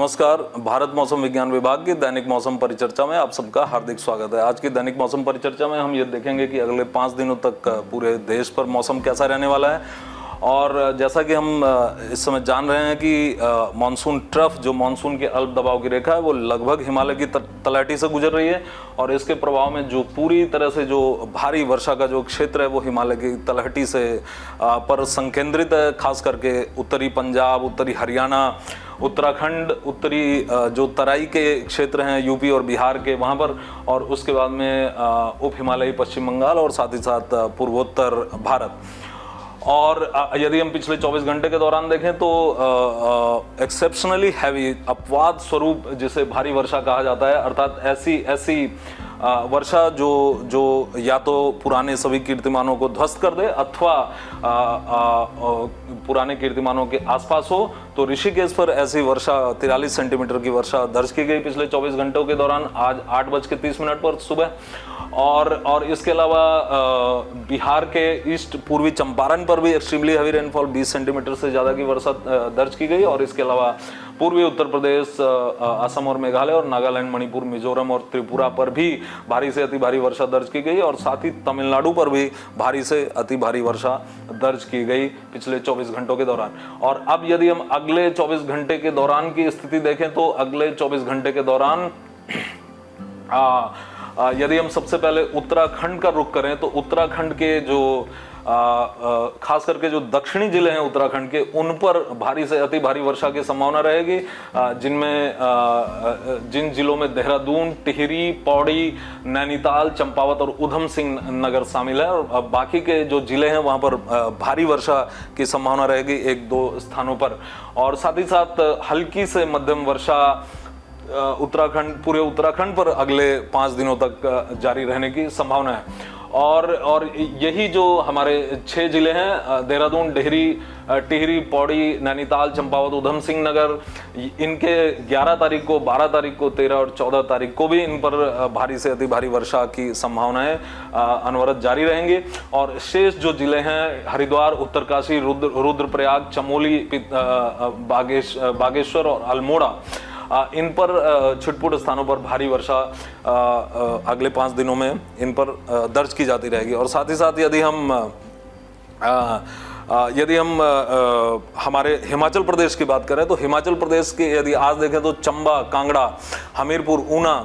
नमस्कार। भारत मौसम विज्ञान विभाग की दैनिक मौसम परिचर्चा में आप सबका हार्दिक स्वागत है। आज की दैनिक मौसम परिचर्चा में हम ये देखेंगे कि अगले 5 दिनों तक पूरे देश पर मौसम कैसा रहने वाला है। और जैसा कि हम इस समय जान रहे हैं कि मानसून ट्रफ, जो मानसून के अल्प दबाव की रेखा है, वो लगभग हिमालय की तलहटी से गुजर रही है और इसके प्रभाव में जो पूरी तरह से जो भारी वर्षा का जो क्षेत्र है वो हिमालय की तलहटी से पर संकेंद्रित है। खास करके उत्तरी पंजाब, उत्तरी हरियाणा, उत्तराखंड, उत्तरी जो तराई के क्षेत्र हैं यूपी और बिहार के, वहाँ पर, और उसके बाद में उप हिमालयी पश्चिम बंगाल और साथ ही साथ पूर्वोत्तर भारत। और यदि हम पिछले 24 घंटे के दौरान देखें तो एक्सेप्शनली हैवी, अपवाद स्वरूप जिसे भारी वर्षा कहा जाता है, अर्थात ऐसी वर्षा जो या तो पुराने सभी कीर्तिमानों को ध्वस्त कर दे अथवा पुराने कीर्तिमानों के आसपास हो, तो ऋषिकेश पर ऐसी वर्षा 43 सेंटीमीटर की वर्षा दर्ज की गई पिछले 24 घंटों के दौरान, आज 8:30 पर सुबह। और इसके अलावा बिहार के ईस्ट पूर्वी चंपारण पर भी एक्सट्रीमली हैवी रेनफॉल 20 सेंटीमीटर से ज़्यादा की वर्षा दर्ज की गई। और इसके अलावा पूर्वी उत्तर प्रदेश, असम और मेघालय और नागालैंड, मणिपुर, मिजोरम और त्रिपुरा पर भी भारी से अति भारी वर्षा दर्ज की गई और साथ ही तमिलनाडु पर भी भारी से अति भारी वर्षा दर्ज की गई पिछले 24 घंटों के दौरान। और अब यदि हम अगले 24 घंटे के दौरान की स्थिति देखें तो अगले 24 घंटे के दौरान यदि हम सबसे पहले उत्तराखंड का रुख करें तो उत्तराखंड के जो खास करके जो दक्षिणी जिले हैं उत्तराखंड के, उन पर भारी से अति भारी वर्षा की संभावना रहेगी, जिन जिलों में देहरादून, टिहरी, पौड़ी, नैनीताल, चंपावत और उधम सिंह नगर शामिल है। और बाकी के जो जिले हैं वहां पर भारी वर्षा की संभावना रहेगी 1-2 स्थानों पर। और साथ ही साथ हल्की से मध्यम वर्षा पूरे उत्तराखंड पर अगले 5 दिनों तक जारी रहने की संभावना है। और यही जो हमारे 6 जिले हैं, देहरादून, टिहरी, पौड़ी, नैनीताल, चंपावत, उधम सिंह नगर, इनके 11 तारीख को, 12 तारीख को, 13 और 14 तारीख को भी इन पर भारी से अति भारी वर्षा की संभावनाएं अनवरत जारी रहेंगी। और शेष जो जिले हैं, हरिद्वार, उत्तरकाशी, रुद्रप्रयाग, चमोली, बागेश्वर और अल्मोड़ा, इन पर छिटपुट स्थानों पर भारी वर्षा अगले 5 दिनों में इन पर दर्ज की जाती रहेगी। और साथ ही साथ यदि हम हमारे हिमाचल प्रदेश की बात करें तो हिमाचल प्रदेश के यदि आज देखें तो चंबा, कांगड़ा, हमीरपुर, ऊना,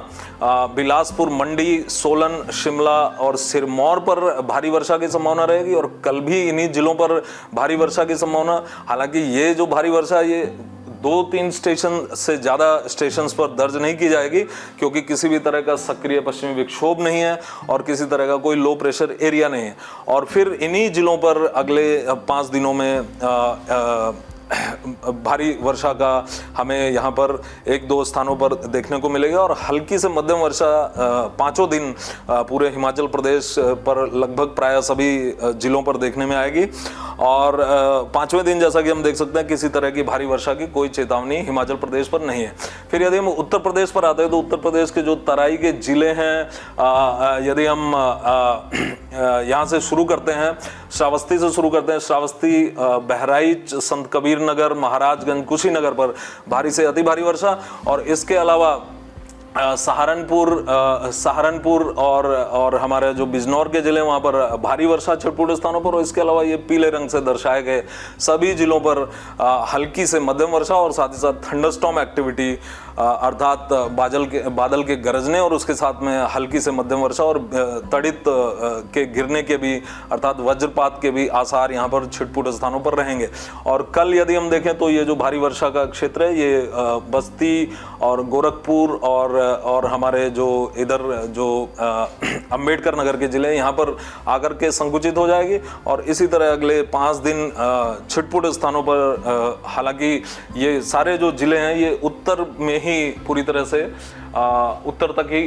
बिलासपुर, मंडी, सोलन, शिमला और सिरमौर पर भारी वर्षा की संभावना रहेगी। और कल भी इन्हीं जिलों पर भारी वर्षा की संभावना, हालांकि ये जो भारी वर्षा ये 2-3 स्टेशन से ज़्यादा स्टेशंस पर दर्ज नहीं की जाएगी, क्योंकि किसी भी तरह का सक्रिय पश्चिमी विक्षोभ नहीं है और किसी तरह का कोई लो प्रेशर एरिया नहीं है। और फिर इन्हीं जिलों पर अगले 5 दिनों में भारी वर्षा का हमें यहाँ पर 1-2 स्थानों पर देखने को मिलेगा। और हल्की से मध्यम वर्षा 5 दिन पूरे हिमाचल प्रदेश पर लगभग प्राय सभी जिलों पर देखने में आएगी। और 5वें दिन जैसा कि हम देख सकते हैं किसी तरह की भारी वर्षा की कोई चेतावनी हिमाचल प्रदेश पर नहीं है। फिर यदि हम उत्तर प्रदेश पर आते हैं तो उत्तर प्रदेश के जो तराई के जिले हैं, यदि हम यहाँ से शुरू करते हैं, श्रावस्ती से शुरू करते हैं, श्रावस्ती, बहराइच, संत कबीर नगर, महाराजगंज, कुशीनगर पर भारी से अति भारी वर्षा। और इसके अलावा सहारनपुर और हमारे जो बिजनौर के जिले वहाँ पर भारी वर्षा छिटपुट स्थानों पर। और इसके अलावा ये पीले रंग से दर्शाए गए सभी जिलों पर हल्की से मध्यम वर्षा और साथ ही साथ थंडरस्टॉर्म एक्टिविटी, अर्थात बादल के गरजने और उसके साथ में हल्की से मध्यम वर्षा और तड़ित के गिरने के भी, अर्थात वज्रपात के भी आसार यहाँ पर छिटपुट स्थानों पर रहेंगे। और कल यदि हम देखें तो ये जो भारी वर्षा का क्षेत्र है ये बस्ती और गोरखपुर और हमारे जो इधर जो अंबेडकर नगर के जिले, यहाँ पर आकर के संकुचित हो जाएगी। और इसी तरह अगले 5 दिन छिटपुट स्थानों पर, हालांकि ये सारे जो जिले हैं ये उत्तर में ही पूरी तरह से उत्तर तक ही,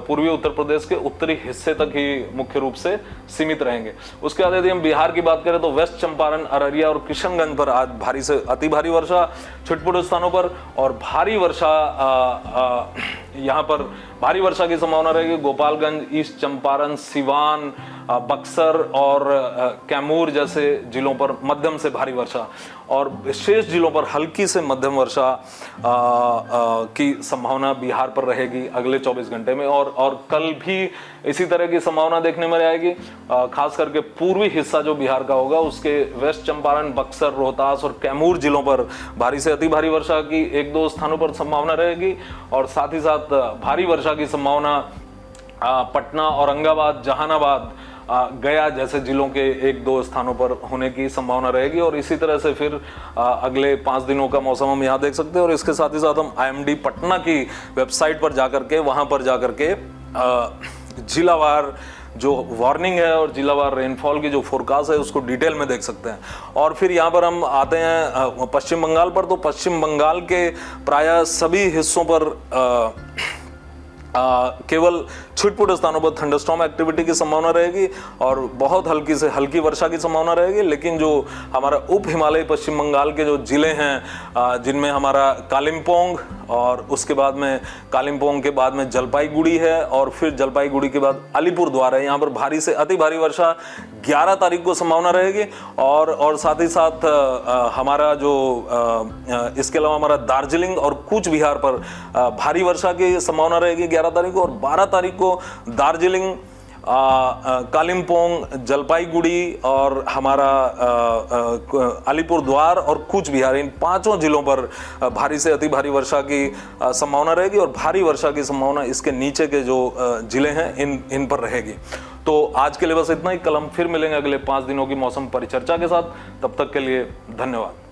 पूर्वी उत्तर प्रदेश के उत्तरी हिस्से तक ही मुख्य रूप से सीमित रहेंगे। उसके बाद यदि हम बिहार की बात करें तो वेस्ट चंपारण, अररिया और किशनगंज पर आज भारी से अति भारी वर्षा छिटपुट स्थानों पर। और भारी वर्षा यहाँ पर भारी वर्षा की संभावना रहेगी। गोपालगंज, ईस्ट चंपारण, सिवान, बक्सर और कैमूर जैसे जिलों पर मध्यम से भारी वर्षा, और शेष जिलों पर हल्की से मध्यम वर्षा की संभावना बिहार पर रहेगी अगले 24 घंटे में। और कल भी इसी तरह की संभावना देखने में आएगी। खास करके पूर्वी हिस्सा जो बिहार का होगा उसके वेस्ट चंपारण, बक्सर, रोहतास और कैमूर जिलों पर भारी से अति भारी वर्षा की 1-2 स्थानों पर संभावना रहेगी। और साथ ही साथ भारी वर्षा की संभावना पटना, औरंगाबाद, जहानाबाद, गया जैसे जिलों के 1-2 स्थानों पर होने की संभावना रहेगी। और इसी तरह से फिर अगले 5 दिनों का मौसम हम यहाँ देख सकते हैं। और इसके साथ ही साथ हम IMD पटना की वेबसाइट पर जाकर के, वहाँ पर जाकर के जिलावार जो वार्निंग है और जिलावार रेनफॉल की जो फोरकास्ट है उसको डिटेल में देख सकते हैं। और फिर यहाँ पर हम आते हैं पश्चिम बंगाल पर। तो पश्चिम बंगाल के प्रायः सभी हिस्सों पर केवल छिटपुट स्थानों पर थंडरस्टॉर्म एक्टिविटी की संभावना रहेगी और बहुत हल्की से हल्की वर्षा की संभावना रहेगी। लेकिन जो हमारा उप हिमालयी पश्चिम बंगाल के जो जिले हैं, जिनमें हमारा कालिम्पोंग और उसके बाद में कालिम्पोंग के बाद में जलपाईगुड़ी है और फिर जलपाईगुड़ी के बाद अलीपुरद्वार है, यहाँ पर भारी से अति भारी वर्षा 11 तारीख को संभावना रहेगी। और साथ ही साथ हमारा जो इसके अलावा हमारा दार्जिलिंग और कूच बिहार पर भारी वर्षा की संभावना रहेगी 11 तारीख को। और 12 तारीख को दार्जिलिंग, कालिम्पोंग, जलपाईगुड़ी और हमारा अलीपुरद्वार और कूच बिहार, इन 5 जिलों पर भारी से अति भारी वर्षा की संभावना रहेगी। और भारी वर्षा की संभावना इसके नीचे के जो जिले हैं इन पर रहेगी। तो आज के लिए बस इतना ही। कल हम फिर मिलेंगे अगले 5 दिनों की मौसम परिचर्चा के साथ। तब तक के लिए धन्यवाद।